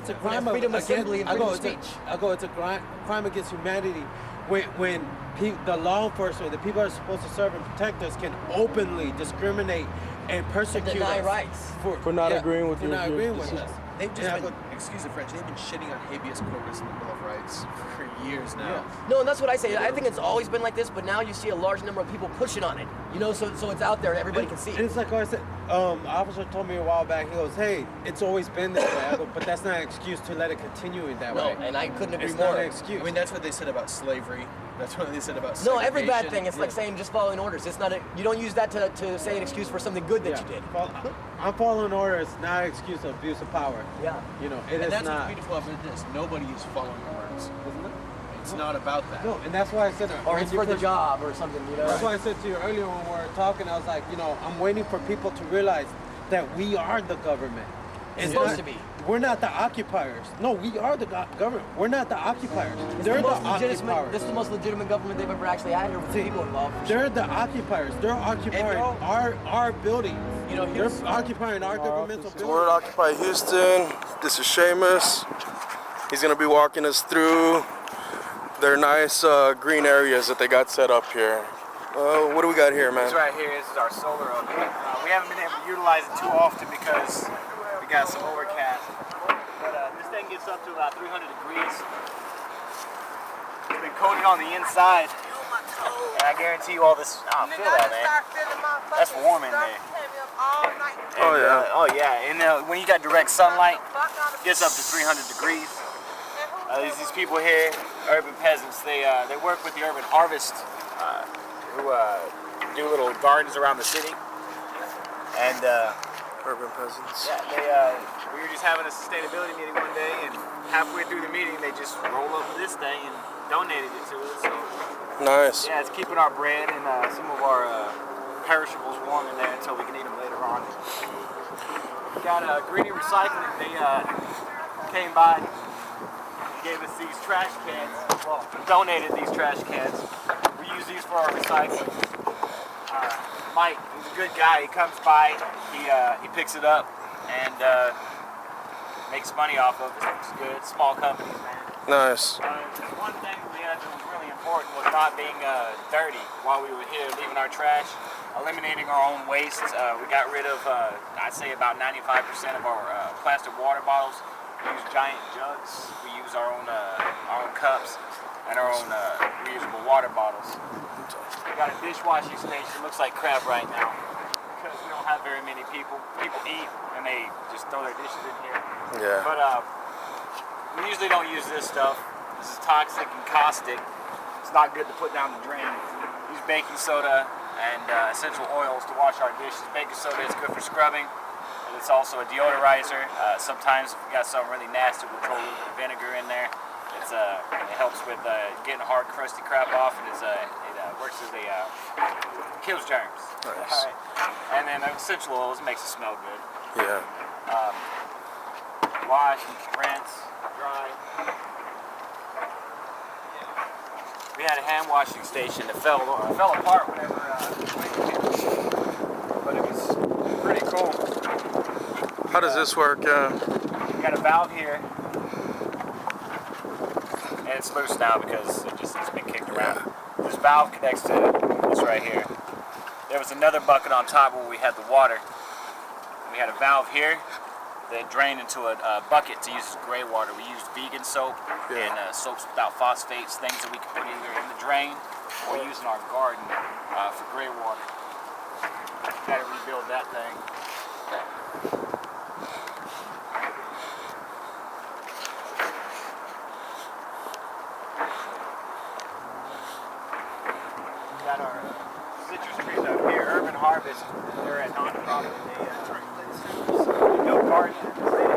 it's a crime freedom of assembly and freedom of speech. It's a crime against humanity when the law enforcement, the people that are supposed to serve and protect us, can openly discriminate and persecute and deny us rights for not agreeing with us. They've just been, excuse the French, they've been shitting on habeas corpus in the Bill of Rights for years now. Yeah. No, and that's what I say. I think it's always been like this, but now you see a large number of people pushing on it. You know, so it's out there and everybody can see it. And it's like I said, an officer told me a while back, he goes, hey, it's always been this way. I go, but that's not an excuse to let it continue in that way. No, and I couldn't agree it's more. Not an excuse. I mean, that's what they said about slavery. That's what they said about segregation. No, every bad thing, it's like saying just following orders. It's not you don't use that to say an excuse for something good that you did. I'm following orders, not an excuse of abuse of power. Yeah. You know, and that's what's beautiful about this. Nobody is following orders. Isn't it? It's not about that. No, and that's why I said... Or it's for the job or something, you know? That's why I said to you earlier when we were talking, I was like, you know, I'm waiting for people to realize that we are the government. It's supposed to be. We're not the occupiers. No, we are the government. We're not the occupiers. They're the occupiers. This is the most legitimate government they've ever actually had here with people involved. They're the occupiers. They're occupying our buildings. You know, they're occupying our governmental buildings. We're at Occupy Houston. This is Shamus. He's going to be walking us through their nice green areas that they got set up here. What do we got here, man? This right here, this is our solar oven. We haven't been able to utilize it too often because we got some overcast. But this thing gets up to about 300 degrees. It's been coated on the inside. And I guarantee you all this, I feel that, man. That's warm in there. Oh, yeah. Oh, yeah. And when you got direct sunlight, it gets up to 300 degrees. These people here, urban peasants, they work with the urban harvest, who do little gardens around the city. And urban peasants. Yeah, we were just having a sustainability meeting one day, and halfway through the meeting, they just rolled up this thing and donated it to us. So nice. yeah, it's keeping our bread and some of our perishables warm in there until we can eat them later on. We got Greedy Recycling. They came by. Gave us these trash cans, well, donated these trash cans. We use these for our recycling. Mike, he's a good guy, he comes by, he picks it up and makes money off of it. It's good, small companies, man. Nice. One thing we had that was really important was not being dirty while we were here, leaving our trash, eliminating our own waste. We got rid of, I'd say about 95% of our plastic water bottles. We use giant jugs. We use our own cups and our own reusable water bottles. We got a dishwashing station. Looks like crap right now because we don't have very many people. People eat and they just throw their dishes in here. Yeah. But we usually don't use this stuff. This is toxic and caustic. It's not good to put down the drain. We use baking soda and essential oils to wash our dishes. Baking soda is good for scrubbing. It's also a deodorizer. Sometimes if we got something really nasty, we'll throw a little bit of vinegar in there. It helps with getting hard, crusty crap off, and it works as kills germs. Nice. Right. And then essential oils makes it smell good. Yeah. Wash, rinse, dry. We had a hand washing station that fell apart whenever but it was pretty cool. How does this work? We got a valve here, and it's loose now because it's been kicked around. Yeah. This valve connects to this right here. There was another bucket on top where we had the water. We had a valve here that drained into a bucket to use as gray water. We used vegan soap and soaps without phosphates, things that we can put either in the drain or use in our garden for gray water. Got to rebuild that thing. Got our citrus trees up here, Urban Harvest. They're a non-profit. They built gardens in the city.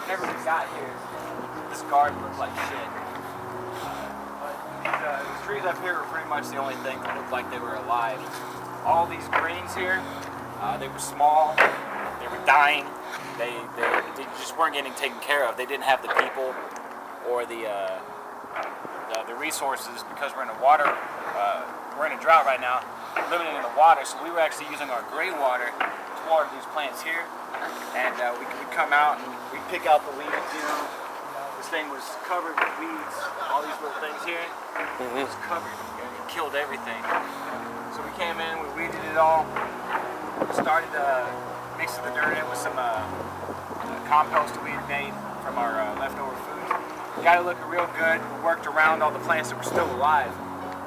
Whenever we got here, this garden looked like shit. But these trees up here were pretty much the only thing that looked like they were alive. All these greens here, they were small, they were dying, they just weren't getting taken care of. They didn't have the people or the resources because we're in a we're in a drought right now, limited in the water, so we were actually using our gray water water these plants here, and we could come out and we pick out the weeds. You know, this thing was covered with weeds. All these little things here was covered. It killed everything. So we came in, we weeded it all. We started mixing the dirt in with some compost we had made from our leftover food. Got it looking real good. We worked around all the plants that were still alive.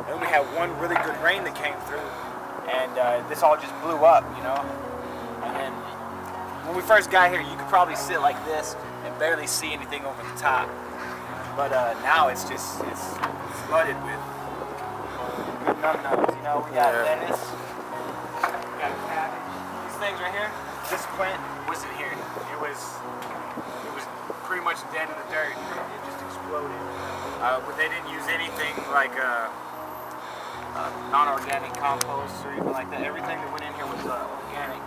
And we had one really good rain that came through, and this all just blew up, you know. And then when we first got here, you could probably sit like this and barely see anything over the top. But now it's flooded with num-nums, you know. We got lettuce, we got cabbage. These things right here, this plant wasn't here. It was pretty much dead in the dirt. It just exploded. But they didn't use anything like non-organic compost or even like that. Everything that went in here was organic.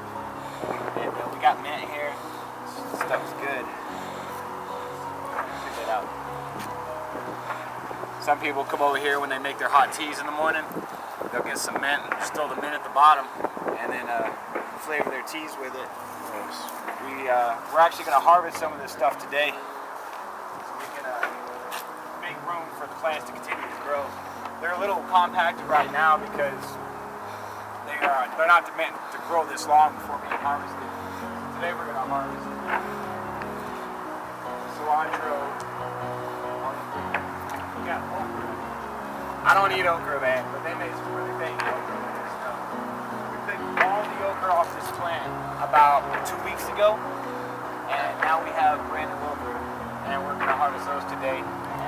And we got mint here. This stuff's good. Check it out. Some people come over here when they make their hot teas in the morning. They'll get some mint and just throw the mint at the bottom, and then flavor their teas with it. We're actually going to harvest some of this stuff today, so we can make room for the plants to continue to grow. They're a little compacted right now because they're not meant to grow this long before being harvested. Today we're going to harvest cilantro. We got okra. I don't eat okra, man, but they made some really big okra with this stuff. We picked all the okra off this plant about 2 weeks ago, and now we have brand new okra, and we're going to harvest those today.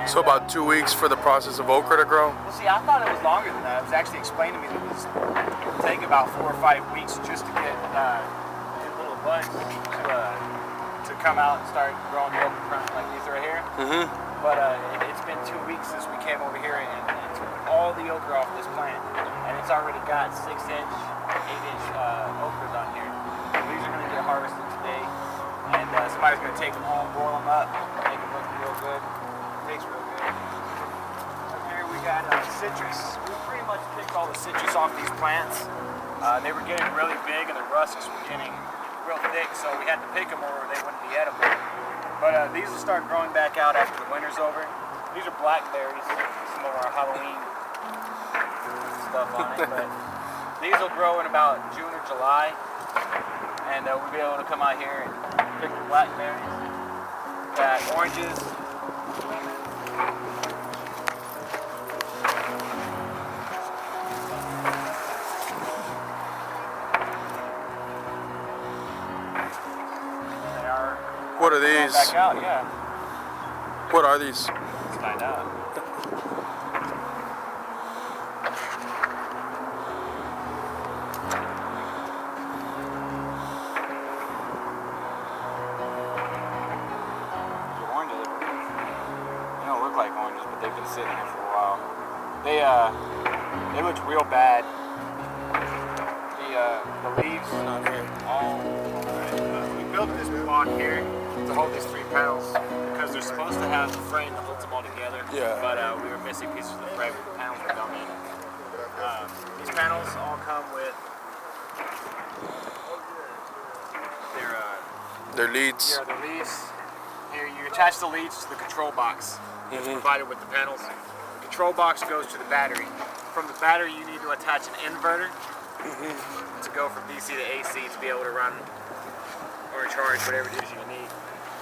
So about 2 weeks for the process of okra to grow? Well, see, I thought it was longer than that. It was actually explained to me that it would take about 4 or 5 weeks just to get little buds to come out and start growing the okra plant like these right here. But it's been 2 weeks since we came over here and took all the okra off this plant, and it's already got 6-inch, 8-inch okras on here. So these are going to get harvested today, and somebody's going to take them home, boil them up, make them look real good. Tastes real good. Up here we got citrus. We pretty much picked all the citrus off these plants. They were getting really big and the rusks were getting real thick, so we had to pick them or they wouldn't be edible. But these will start growing back out after the winter's over. These are blackberries, some of our Halloween stuff on it. But these will grow in about June or July, and we'll be able to come out here and pick the blackberries. Got oranges. What are these? Back out, yeah. What are these? Let's find out. The oranges, they don't look like oranges, but they've been sitting here for a while. They looked real bad. The leaves, we built this block here to hold these 3 panels because they're supposed to have the frame that holds them all together. Yeah. But we were missing pieces of the frame. The panels were going in. These panels all come with Their leads. Yeah, the leads. Here, you attach the leads to the control box that's provided with the panels. The control box goes to the battery. From the battery, you need to attach an inverter to go from DC to AC to be able to run or charge whatever it is you need.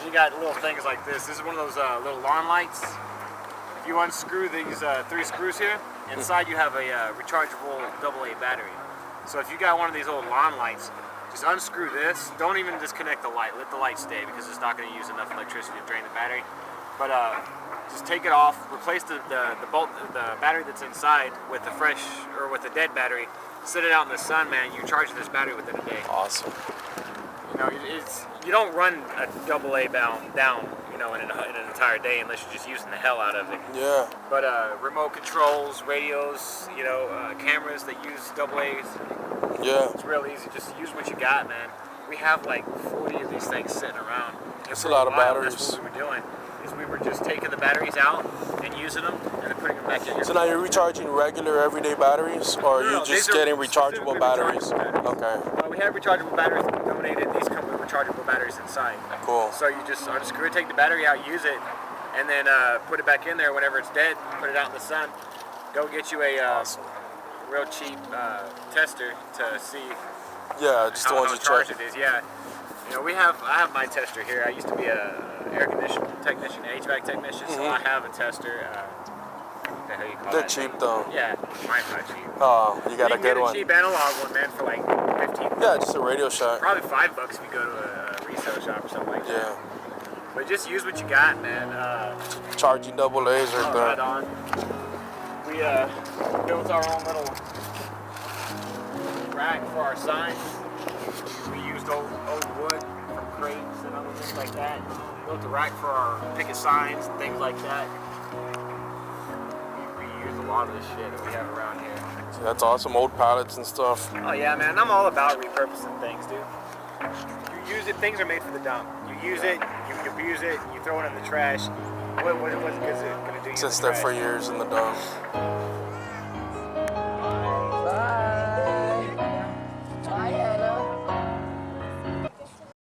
You got little things like this. This is one of those little lawn lights. If you unscrew these 3 screws here, inside you have a rechargeable AA battery. So if you got one of these old lawn lights, just unscrew this. Don't even disconnect the light. Let the light stay because it's not going to use enough electricity to drain the battery. But just take it off. Replace the battery that's inside with the fresh or with the dead battery. Sit it out in the sun, man. You charge this battery within a day. Awesome. You know, you don't run a AA down, you know, in an entire day unless you're just using the hell out of it. Yeah. But remote controls, radios, you know, cameras that use AA's. Yeah. It's real easy. Just use what you got, man. We have like 40 of these things sitting around. That's a lot of batteries. That's what we were doing. Is we were just taking the batteries out and using them and then putting them back in. So now you're recharging regular everyday batteries, or are you just getting rechargeable batteries? Okay. We have rechargeable batteries that can go rechargeable batteries inside. Cool. So you just unscrew it, take the battery out, use it, and then put it back in there whenever it's dead. Put it out in the sun. Go get you a real cheap tester to see Yeah, just the how ones you charged check. it is. Yeah. You know, I have my tester here. I used to be a air conditioning technician, HVAC technician, so I have a tester. What the hell you call They're that cheap thing? though. Yeah, mine's not cheap. Oh, you got You a can good get one. a cheap analog one, man, for like 15. Yeah, just a Radio Shack. Probably $5 if you go to a resale shop or something like that. Yeah. But just use what you got, man. Charging double A's right Right there. on. We built our own little rack for our signs. We used old wood from crates and other things like that. Built a rack for our picket signs and things like that. We reuse a lot of this shit that we have around here. See, that's awesome. Old pallets and stuff. Oh yeah, man. I'm all about repurposing things, dude. You use it. Things are made for the dump. You use it. You abuse it. You throw it in the trash. What's it gonna do? Sits there for years in the dump.